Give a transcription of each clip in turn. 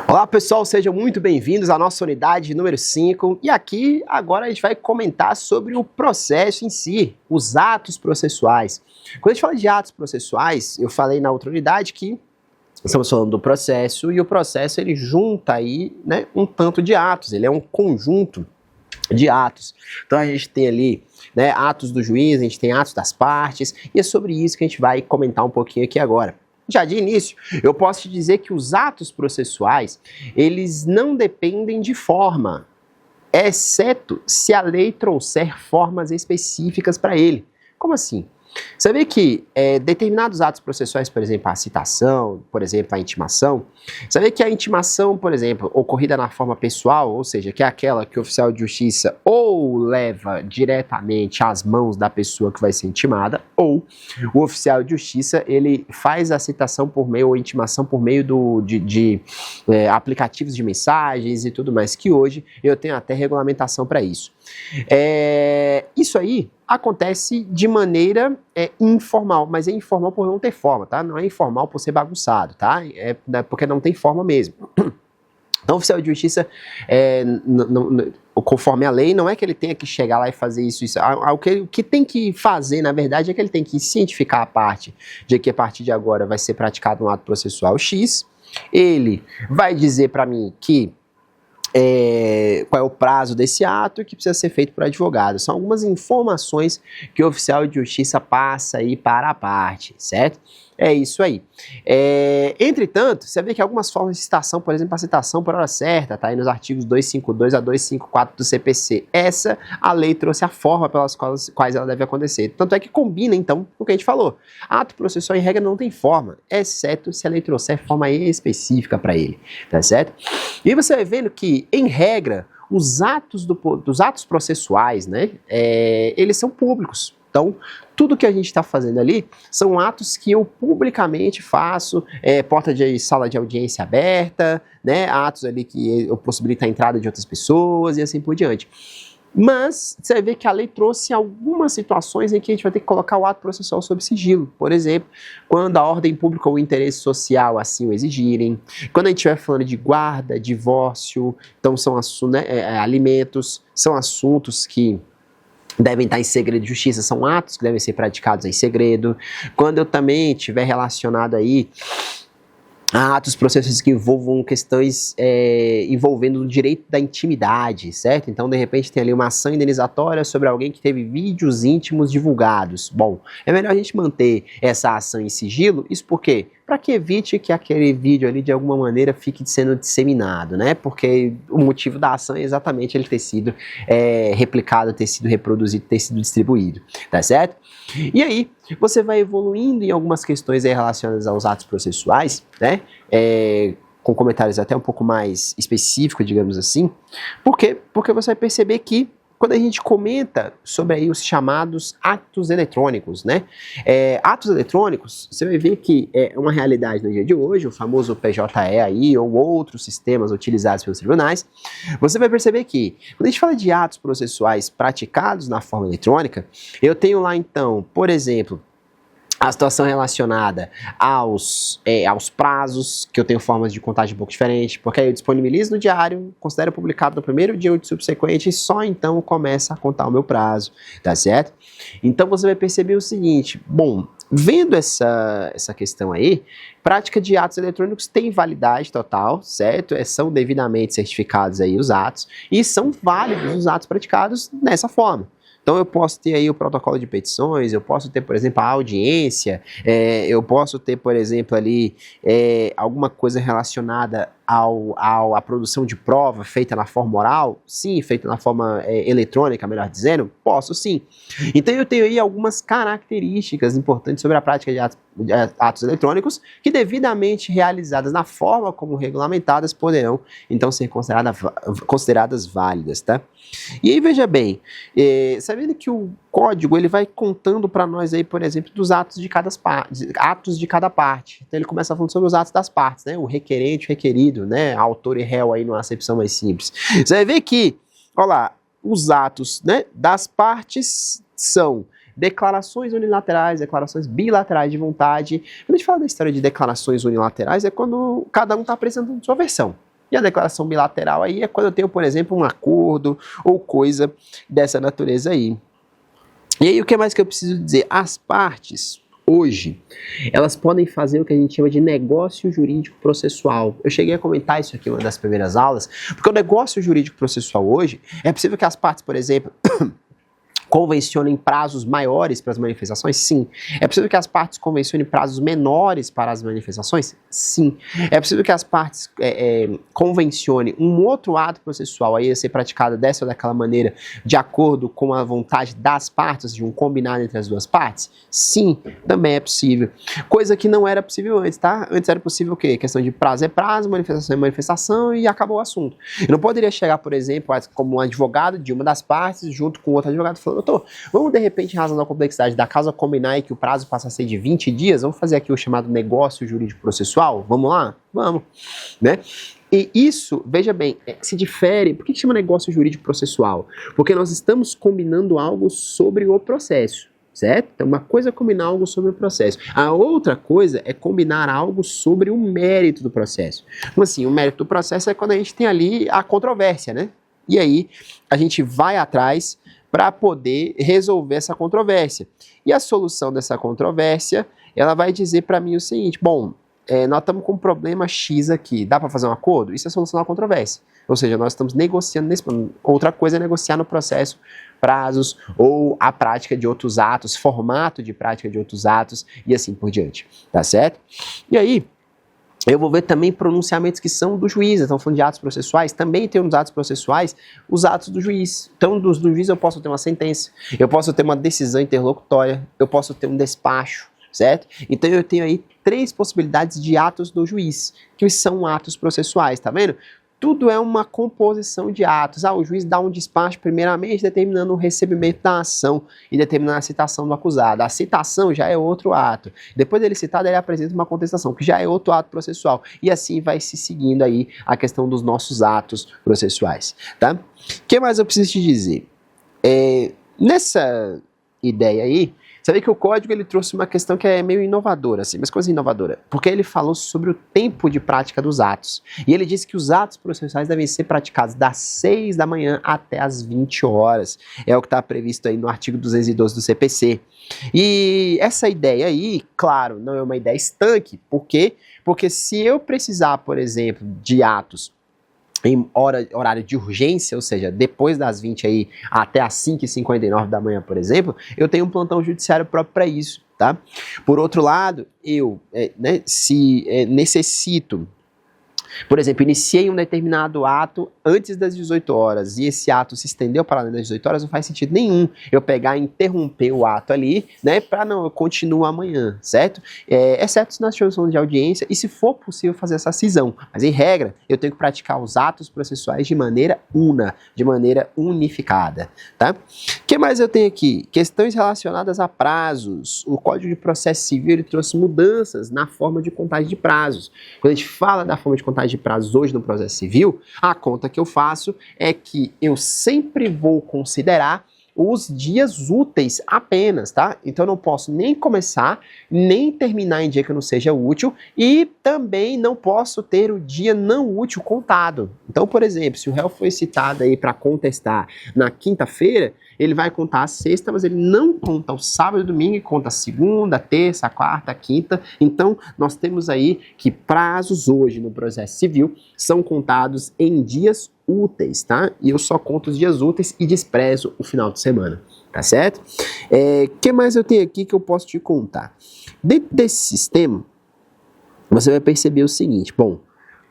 Olá pessoal, sejam muito bem-vindos à nossa unidade número 5 e aqui agora a gente vai comentar sobre o processo em si, os atos processuais. Quando a gente fala de atos processuais, eu falei na outra unidade que estamos falando do processo e o processo ele junta aí, né, um tanto de atos, ele é um conjunto de atos. Então a gente tem ali, né, atos do juiz, a gente tem atos das partes e é sobre isso que a gente vai comentar um pouquinho aqui agora. Já de início, eu posso te dizer que os atos processuais, eles não dependem de forma, exceto se a lei trouxer formas específicas para ele. Como assim? Você vê que determinados atos processuais, por exemplo, a citação, por exemplo, a intimação, você vê que a intimação, por exemplo, ocorrida na forma pessoal, ou seja, que é aquela que o oficial de justiça ou leva diretamente às mãos da pessoa que vai ser intimada, ou o oficial de justiça, ele faz a citação por meio, ou intimação por meio de aplicativos de mensagens e tudo mais, que hoje eu tenho até regulamentação para isso. Isso aí acontece de maneira informal, mas é informal por não ter forma, tá? Não é informal por ser bagunçado, tá? É porque não tem forma mesmo. Então, o oficial de justiça, conforme a lei, não é que ele tenha que chegar lá e fazer isso. O que tem que fazer, na verdade, é que ele tem que cientificar a parte de que a partir de agora vai ser praticado um ato processual X. Ele vai dizer para mim que qual é o prazo desse ato e que precisa ser feito por advogado. São algumas informações que o oficial de justiça passa aí para a parte, certo? É isso aí. Entretanto, você vê que algumas formas de citação, por exemplo, a citação por hora certa, tá aí nos artigos 252 a 254 do CPC. Essa, a lei trouxe a forma pelas quais ela deve acontecer. Tanto é que combina, então, com o que a gente falou. Ato processual em regra não tem forma, exceto se a lei trouxer forma específica para ele, tá certo? E você vai vendo que, em regra, os atos dos atos processuais, né, eles são públicos. Então, tudo que a gente está fazendo ali são atos que eu publicamente faço, porta de sala de audiência aberta, né, atos ali que eu possibilito a entrada de outras pessoas e assim por diante. Mas você vai ver que a lei trouxe algumas situações em que a gente vai ter que colocar o ato processual sob sigilo. Por exemplo, quando a ordem pública ou o interesse social assim o exigirem, quando a gente estiver falando de guarda, divórcio, então são alimentos, são assuntos que devem estar em segredo de justiça, são atos que devem ser praticados em segredo. Quando eu também estiver relacionado aí a atos processuais que envolvam questões envolvendo o direito da intimidade, certo? Então, de repente, tem ali uma ação indenizatória sobre alguém que teve vídeos íntimos divulgados. Bom, é melhor a gente manter essa ação em sigilo, isso por quê? Para que evite que aquele vídeo ali, de alguma maneira, fique sendo disseminado, né? Porque o motivo da ação é exatamente ele ter sido replicado, ter sido reproduzido, ter sido distribuído, tá certo? E aí, você vai evoluindo em algumas questões aí relacionadas aos atos processuais, né? Com comentários até um pouco mais específicos, digamos assim. Por quê? Porque você vai perceber que quando a gente comenta sobre aí os chamados atos eletrônicos, né? Atos eletrônicos, você vai ver que é uma realidade no dia de hoje, o famoso PJE aí, ou outros sistemas utilizados pelos tribunais. Você vai perceber que, quando a gente fala de atos processuais praticados na forma eletrônica, eu tenho lá então, por exemplo, a situação relacionada aos prazos, que eu tenho formas de contagem um pouco diferentes, porque aí eu disponibilizo no diário, considero publicado no primeiro dia útil subsequente e só então começa a contar o meu prazo, tá certo? Então você vai perceber o seguinte, bom, vendo essa questão aí, prática de atos eletrônicos tem validade total, certo? São devidamente certificados aí os atos e são válidos os atos praticados dessa forma. Então eu posso ter aí o protocolo de petições, eu posso ter, por exemplo, a audiência, eu posso ter, por exemplo, ali alguma coisa relacionada à produção de prova feita na forma oral, sim, feita na forma eletrônica, melhor dizendo, posso sim. Então eu tenho aí algumas características importantes sobre a prática de atos eletrônicos que devidamente realizadas na forma como regulamentadas poderão então ser consideradas válidas, tá? E aí veja bem, sabendo que o código ele vai contando para nós aí, por exemplo, dos atos de cada parte. Então ele começa falando sobre os atos das partes, né? O requerente, o requerido, né? Autor e réu aí numa acepção mais simples. Você vai ver que, olha lá, os atos, né, das partes são declarações unilaterais, declarações bilaterais de vontade. Quando a gente fala da história de declarações unilaterais, é quando cada um está apresentando sua versão. E a declaração bilateral aí é quando eu tenho, por exemplo, um acordo ou coisa dessa natureza aí. E aí o que mais que eu preciso dizer? As partes, hoje, elas podem fazer o que a gente chama de negócio jurídico processual. Eu cheguei a comentar isso aqui em uma das primeiras aulas, porque o negócio jurídico processual hoje, é possível que as partes, por exemplo, convencionem prazos maiores para as manifestações? Sim. É possível que as partes convencionem prazos menores para as manifestações? Sim. É possível que as partes convencionem um outro ato processual aí a ser praticado dessa ou daquela maneira, de acordo com a vontade das partes, de um combinado entre as duas partes? Sim, também é possível. Coisa que não era possível antes, tá? Antes era possível o quê? Questão de prazo é prazo, manifestação é manifestação e acabou o assunto. Eu não poderia chegar, por exemplo, como um advogado de uma das partes, junto com outro advogado, falando: doutor, vamos de repente, em razão da complexidade da causa, combinar e que o prazo passa a ser de 20 dias? Vamos fazer aqui o chamado negócio jurídico processual? Vamos lá? Vamos, né? E isso, veja bem, se difere. Por que chama negócio jurídico processual? Porque nós estamos combinando algo sobre o processo, certo? Então, uma coisa é combinar algo sobre o processo. A outra coisa é combinar algo sobre o mérito do processo. Como assim? O mérito do processo é quando a gente tem ali a controvérsia, né? E aí, a gente vai atrás para poder resolver essa controvérsia. E a solução dessa controvérsia, ela vai dizer para mim o seguinte: bom, nós estamos com um problema X aqui, dá para fazer um acordo? Isso é solução da controvérsia. Ou seja, nós estamos negociando nesse momento. Outra coisa é negociar no processo prazos ou a prática de outros atos, formato de prática de outros atos e assim por diante, tá certo? E aí, eu vou ver também pronunciamentos que são do juiz. Estamos falando de atos processuais, também tem nos atos processuais os atos do juiz. Então, do juiz eu posso ter uma sentença, eu posso ter uma decisão interlocutória, eu posso ter um despacho, certo? Então eu tenho aí 3 possibilidades de atos do juiz, que são atos processuais, tá vendo? Tudo é uma composição de atos. O juiz dá um despacho primeiramente determinando o recebimento da ação e determinando a citação do acusado. A citação já é outro ato. Depois dele citado, ele apresenta uma contestação, que já é outro ato processual. E assim vai se seguindo aí a questão dos nossos atos processuais, tá? O que mais eu preciso te dizer? Nessa ideia aí, você vê que o código ele trouxe uma questão que é meio inovadora, assim, mas coisa inovadora, porque ele falou sobre o tempo de prática dos atos. E ele disse que os atos processuais devem ser praticados das 6 da manhã até as 20 horas. É o que está previsto aí no artigo 212 do CPC. E essa ideia aí, claro, não é uma ideia estanque. Por quê? Porque se eu precisar, por exemplo, de atos em horário de urgência, ou seja, depois das 20 aí até as 5h59 da manhã, por exemplo, eu tenho um plantão judiciário próprio para isso, tá? Por outro lado, eu necessito, por exemplo, iniciei um determinado ato antes das 18 horas e esse ato se estendeu para além das 18 horas, não faz sentido nenhum eu pegar e interromper o ato ali, né, para não continuar amanhã, certo? Exceto se nós estivermos de audiência e se for possível fazer essa cisão. Mas em regra, eu tenho que praticar os atos processuais de maneira de maneira unificada, tá? O que mais eu tenho aqui? Questões relacionadas a prazos. O Código de Processo Civil ele trouxe mudanças na forma de contagem de prazos. Quando a gente fala da forma de contagem de prazos hoje no processo civil, a conta que eu faço é que eu sempre vou considerar os dias úteis apenas, tá? Então eu não posso nem começar, nem terminar em dia que eu não seja útil e também não posso ter o dia não útil contado. Então, por exemplo, se o réu foi citado aí para contestar na quinta-feira, ele vai contar a sexta, mas ele não conta o sábado e domingo, e conta a segunda, terça, quarta, quinta. Então, nós temos aí que prazos hoje no processo civil são contados em dias úteis, tá? E eu só conto os dias úteis e desprezo o final de semana, tá certo? Que mais eu tenho aqui que eu posso te contar? Dentro desse sistema, você vai perceber o seguinte, bom,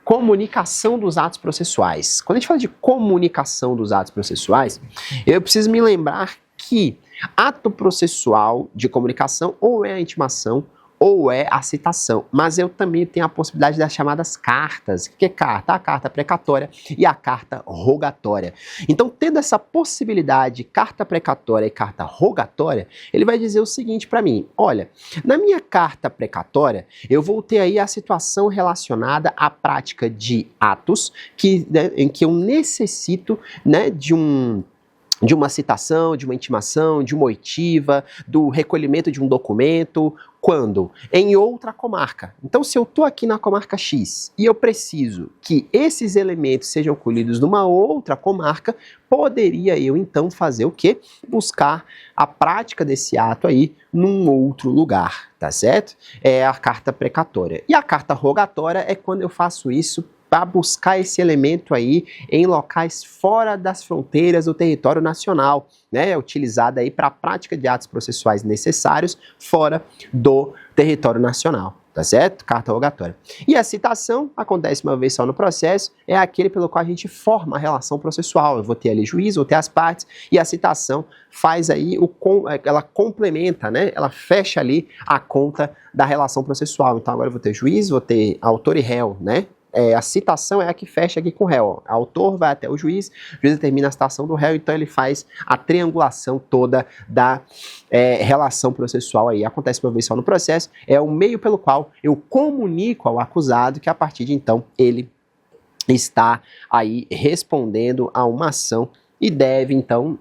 comunicação dos atos processuais. Quando a gente fala de comunicação dos atos processuais, eu preciso me lembrar que ato processual de comunicação ou é a intimação ou é a citação, mas eu também tenho a possibilidade das chamadas cartas. O que é carta? A carta precatória e a carta rogatória. Então, tendo essa possibilidade, carta precatória e carta rogatória, ele vai dizer o seguinte para mim, olha, na minha carta precatória, eu vou ter aí a situação relacionada à prática de atos em que eu necessito, né, de uma citação, de uma intimação, de uma oitiva, do recolhimento de um documento, Quando? Em outra comarca. Então, se eu estou aqui na comarca X e eu preciso que esses elementos sejam colhidos numa outra comarca, poderia eu então fazer o quê? Buscar a prática desse ato aí num outro lugar, tá certo? É a carta precatória. E a carta rogatória é quando eu faço isso para buscar esse elemento aí em locais fora das fronteiras do território nacional, né? É utilizada aí para a prática de atos processuais necessários fora do território nacional, tá certo? Carta rogatória. E a citação acontece uma vez só no processo, é aquele pelo qual a gente forma a relação processual. Eu vou ter ali juiz, vou ter as partes, e a citação faz aí, ela complementa, né? Ela fecha ali a conta da relação processual. Então agora eu vou ter juiz, vou ter autor e réu, né? A citação é a que fecha aqui com o réu. O autor vai até o juiz determina a citação do réu, então ele faz a triangulação toda da relação processual aí. Acontece uma vez só no processo, é o meio pelo qual eu comunico ao acusado que a partir de então ele está aí respondendo a uma ação e deve então,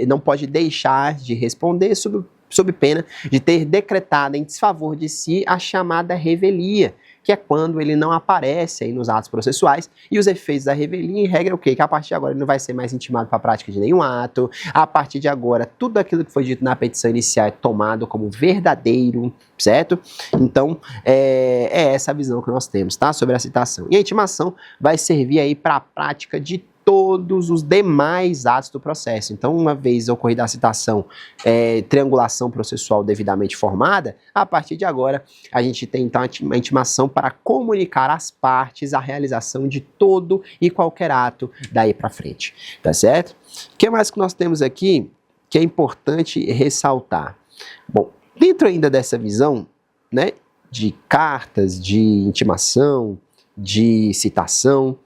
não pode deixar de responder sob pena de ter decretado em desfavor de si a chamada revelia, que é quando ele não aparece aí nos atos processuais, e os efeitos da revelia, em regra, é o quê? Que a partir de agora ele não vai ser mais intimado para a prática de nenhum ato, a partir de agora tudo aquilo que foi dito na petição inicial é tomado como verdadeiro, certo? Então, é essa a visão que nós temos, tá? Sobre a citação. E a intimação vai servir aí para a prática de todos os demais atos do processo. Então, uma vez ocorrida a citação, triangulação processual devidamente formada, a partir de agora a gente tem então uma intimação para comunicar às partes a realização de todo e qualquer ato daí para frente, tá certo? O que mais que nós temos aqui que é importante ressaltar? Bom, dentro ainda dessa visão, né, de cartas, de intimação, de citação,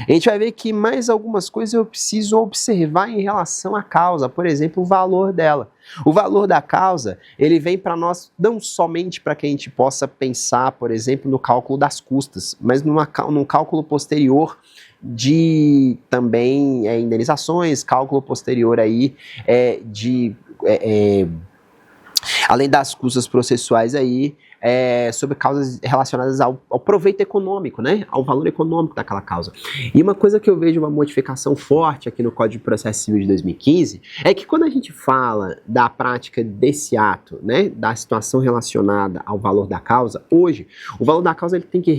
a gente vai ver que mais algumas coisas eu preciso observar em relação à causa, por exemplo, o valor dela. O valor da causa, ele vem para nós não somente para que a gente possa pensar, por exemplo, no cálculo das custas, mas num cálculo posterior de também indenizações, cálculo posterior aí além das custas processuais aí, sobre causas relacionadas ao proveito econômico, né? Ao valor econômico daquela causa. E uma coisa que eu vejo uma modificação forte aqui no Código de Processo Civil de 2015 é que quando a gente fala da prática desse ato, né, da situação relacionada ao valor da causa, hoje, o valor da causa ele tem que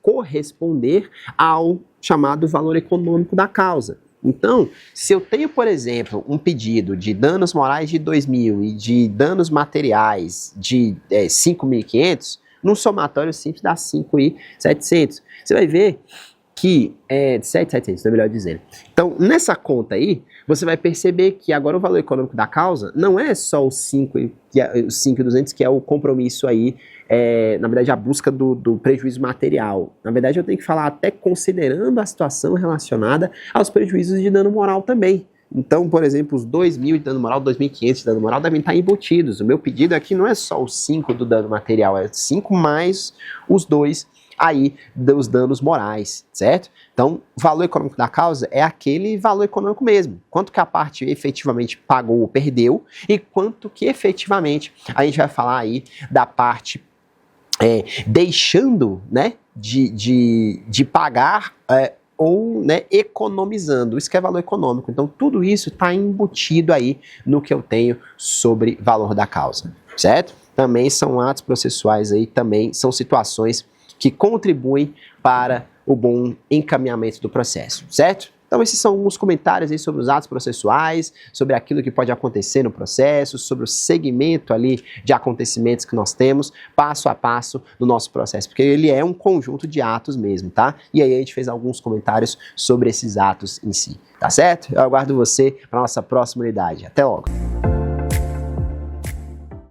corresponder ao chamado valor econômico da causa. Então, se eu tenho, por exemplo, um pedido de danos morais de 2.000 e de danos materiais de 5.500, num somatório simples dá 5.700. Você vai ver que 7.700, não é melhor dizendo. Então, nessa conta aí, você vai perceber que agora o valor econômico da causa não é só os 5.200, que é o compromisso aí, na verdade, a busca do prejuízo material. Na verdade, eu tenho que falar até considerando a situação relacionada aos prejuízos de dano moral também. Então, por exemplo, os 2.000 de dano moral, 2.500 de dano moral devem estar embutidos. O meu pedido aqui não é só os 5 do dano material, é 5 mais os 2 aí dos danos morais, certo? Então, o valor econômico da causa é aquele valor econômico mesmo. Quanto que a parte efetivamente pagou ou perdeu e quanto que efetivamente a gente vai falar aí da parte deixando, né, de pagar ou, né, economizando. Isso que é valor econômico. Então, tudo isso está embutido aí no que eu tenho sobre valor da causa, certo? Também são atos processuais aí, também são situações que contribuem para o bom encaminhamento do processo, certo? Então esses são alguns comentários aí sobre os atos processuais, sobre aquilo que pode acontecer no processo, sobre o segmento ali de acontecimentos que nós temos, passo a passo no nosso processo, porque ele é um conjunto de atos mesmo, tá? E aí a gente fez alguns comentários sobre esses atos em si, tá certo? Eu aguardo você para a nossa próxima unidade. Até logo!